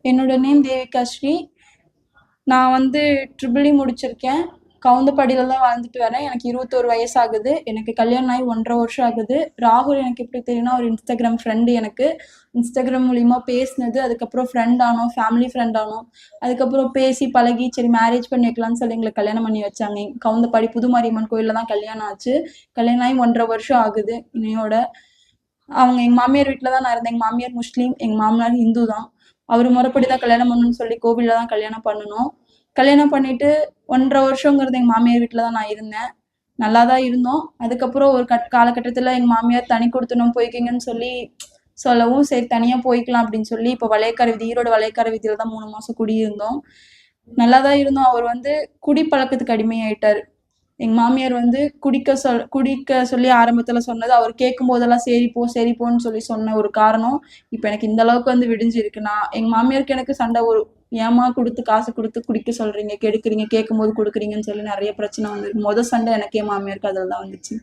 என்னோட நேம் தேவிகா ஸ்ரீ. நான் வந்து ட்ரிபிள் இ முடிச்சிருக்கேன். கவுந்தப்பாடியில தான் வாழ்ந்துட்டு வரேன். எனக்கு 21 வயசு ஆகுது. எனக்கு கல்யாணம் ஆகி 1.5 வருஷம் ஆகுது. ராகுல் எனக்கு எப்படி தெரியும்னா, ஒரு இன்ஸ்டாகிராம் ஃப்ரெண்டு எனக்கு. இன்ஸ்டாகிராம் மூலியமா பேசினது, அதுக்கப்புறம் ஃப்ரெண்ட் ஆனோம், ஃபேமிலி ஃப்ரெண்ட் ஆனோம். அதுக்கப்புறம் பேசி பழகி சரி மேரேஜ் பண்ணி வைக்கலாம்னு சொல்லி எங்களை கல்யாணம் பண்ணி வச்சாங்க. கவுந்தப்பாடி புதுமாரியம்மன் கோயிலில் தான் கல்யாணம் ஆச்சு. கல்யாணம் ஆகி 1.5 வருஷம் ஆகுது இன்னையோட. அவங்க எங்கள் மாமியார் வீட்டில் தான் நான் இருந்தேன். எங்கள் மாமியார் முஸ்லீம், எங்கள் மாமனார் ஹிந்து தான். அவர் முறைப்படி தான் கல்யாணம் பண்ணணும்னு சொல்லி கோவிலில் தான் கல்யாணம் பண்ணணும். கல்யாணம் பண்ணிட்டு 1.5 வருஷங்கிறது எங்கள் மாமியார் வீட்டில் தான் நான் இருந்தேன். நல்லா தான் இருந்தோம். அதுக்கப்புறம் ஒரு காலகட்டத்தில் எங்கள் மாமியார் தனி கொடுத்தனும் போய்க்கிங்கன்னு சொல்லவும் சரி தனியாக போய்க்கலாம் அப்படின்னு சொல்லி இப்போ வளையக்கார வீதி, ஈரோடு வளையக்கார வீதியில் தான் 3 மாதம் குடியிருந்தோம். நல்லா தான் இருந்தோம். அவர் வந்து குடிப்பழக்கத்துக்கு அடிமையாயிட்டார். எங்க மாமியார் வந்து குடிக்க சொல்லி ஆரம்பத்துல சொன்னது, அவர் கேட்கும் போதெல்லாம் சரி போ சரி போன்னு சொல்லி சொன்ன ஒரு காரணம் இப்ப எனக்கு இந்த அளவுக்கு வந்து விடிஞ்சிருக்கு. நான் எங்க மாமியாருக்கு எனக்கு சண்டை, ஒரு ஏமா கொடுத்து காசு கொடுத்து குடிக்க சொல்றீங்க, கெடுக்குறீங்க, கேட்கும் போது கொடுக்குறீங்கன்னு சொல்லி நிறைய பிரச்சனை வந்திருக்கு. சண்டை எனக்கு என் மாமியாருக்கு அதில் தான் வந்துச்சு.